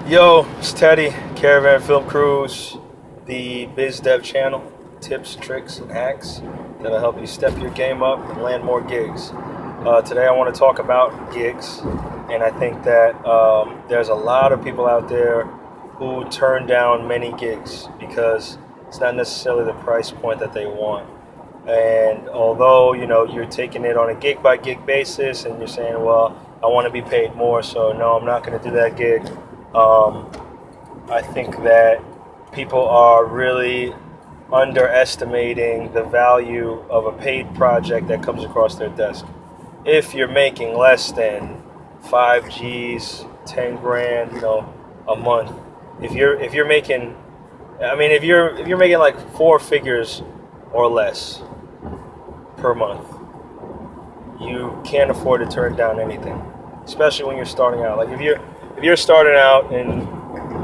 Yo, it's Teddy, Caravan Film Crews, the biz dev channel. Tips, tricks, and hacks that'll help you step your game up and land more gigs. Today I want to talk about gigs, and I think that there's a lot of people out there who turn down many gigs because it's not necessarily the price point that they want. And although you're taking it on a gig by gig basis, and you're saying, well, I want to be paid more, so no, I'm not going to do that gig. I think that people are really underestimating the value of a paid project that comes across their desk. If you're making less than 5 G's, 10 grand, a month, if you're making, if you're making like 4 figures or less per month, you can't afford to turn down anything, especially when you're starting out. Like if you're starting out,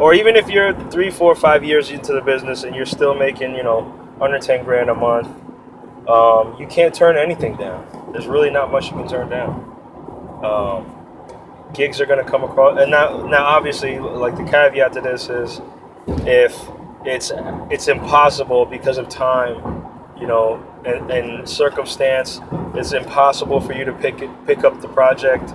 or even if you're 3, 4, 5 years into the business and you're still making, under 10 grand a month, you can't turn anything down. There's really not much you can turn down. Gigs are going to come across, and now obviously, like, the caveat to this is, if it's impossible because of time, and circumstance, it's impossible for you to pick up the project.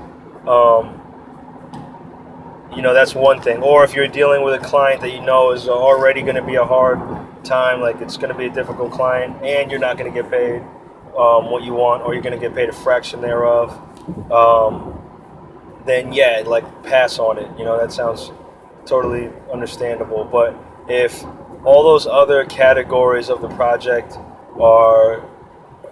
That's one thing. Or if you're dealing with a client that is already going to be a hard time, like it's going to be a difficult client, and you're not going to get paid what you want, or you're going to get paid a fraction thereof, then yeah, like, pass on it. That sounds totally understandable. But if all those other categories of the project are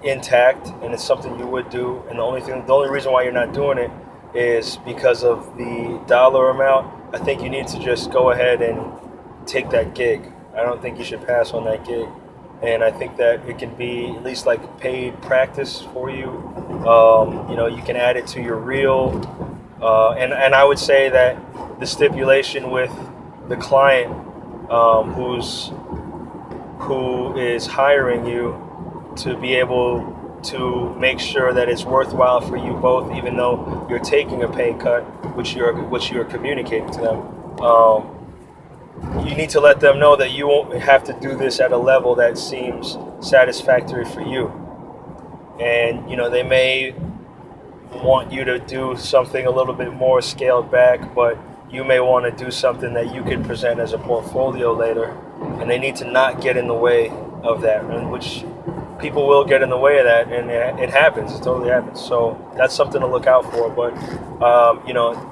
intact and it's something you would do, and the only reason why you're not doing it is because of the dollar amount, I think you need to just go ahead and take that gig. I don't think you should pass on that gig. And I think that it can be at least like paid practice for you. You can add it to your reel. And I would say that the stipulation with the client who is hiring you, to be able to make sure that it's worthwhile for you both, even though you're taking a pay cut, which you're communicating to them. You need to let them know that you won't have to do this at a level that seems satisfactory for you. And they may want you to do something a little bit more scaled back, but you may want to do something that you can present as a portfolio later, and they need to not get in the way of that, and which people will get in the way of that, and it happens. It totally happens. So that's something to look out for. But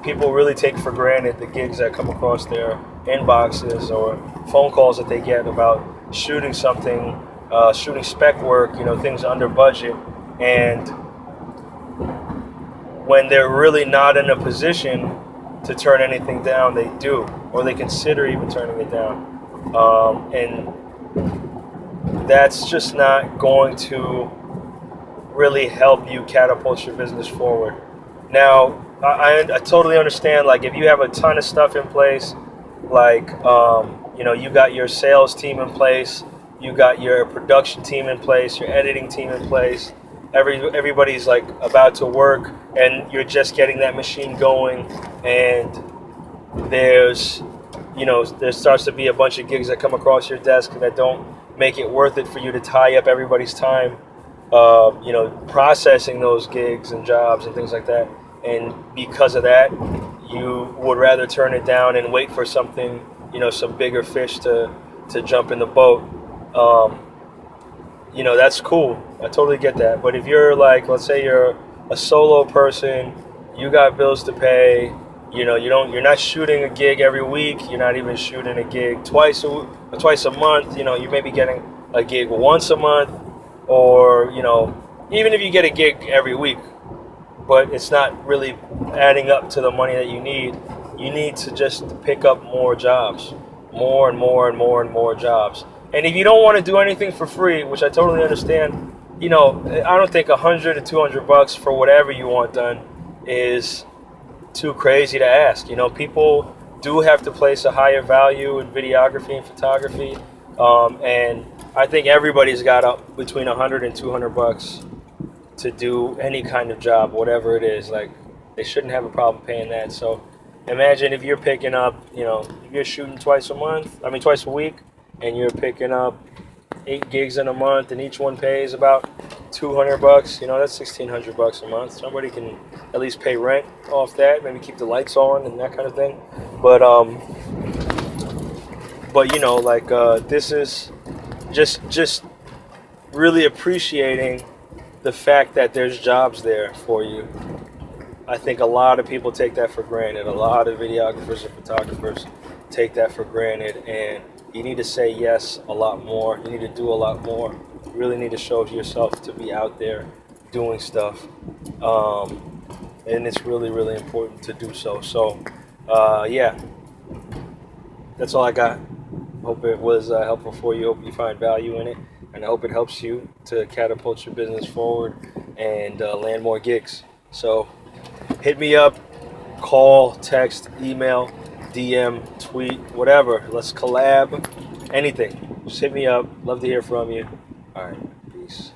people really take for granted the gigs that come across their inboxes or phone calls that they get about shooting something, shooting spec work, things under budget, and when they're really not in a position to turn anything down, they do, or they consider even turning it down, and that's just not going to really help you catapult your business forward. Now, I totally understand, like, if you have a ton of stuff in place, like, you got your sales team in place, you got your production team in place, your editing team in place, everybody's like about to work, and you're just getting that machine going, and there starts to be a bunch of gigs that come across your desk that don't make it worth it for you to tie up everybody's time, processing those gigs and jobs and things like that. And because of that, you would rather turn it down and wait for something, some bigger fish to jump in the boat. That's cool. I totally get that. But if you're like, let's say you're a solo person, you got bills to pay, you're not shooting a gig every week, you're not even shooting a gig twice a month, you may be getting a gig once a month, or even if you get a gig every week, but it's not really adding up to the money that you need to just pick up more jobs, more and more and more and more jobs. And if you don't want to do anything for free, which I totally understand, I don't think $100 to $200 for whatever you want done is too crazy to ask. People do have to place a higher value in videography and photography, and I think everybody's got up between $100 and $200 to do any kind of job, whatever it is. Like, they shouldn't have a problem paying that. So imagine if you're picking up, if you're shooting twice a week, and you're picking up 8 gigs in a month, and each one pays about $200. That's $1,600 a month. Somebody can at least pay rent off that, maybe keep the lights on and that kind of thing. But this is just really appreciating the fact that there's jobs there for you. I think a lot of people take that for granted. A lot of videographers and photographers take that for granted, and you need to say yes a lot more. You need to do a lot more. You really need to show yourself to be out there doing stuff, and it's really, really important to do so. So, yeah, that's all I got. Hope it was helpful for you. Hope you find value in it, and I hope it helps you to catapult your business forward and land more gigs. So hit me up, call, text, email, DM, tweet, whatever. Let's collab, anything. Just hit me up. Love to hear from you. All right, peace.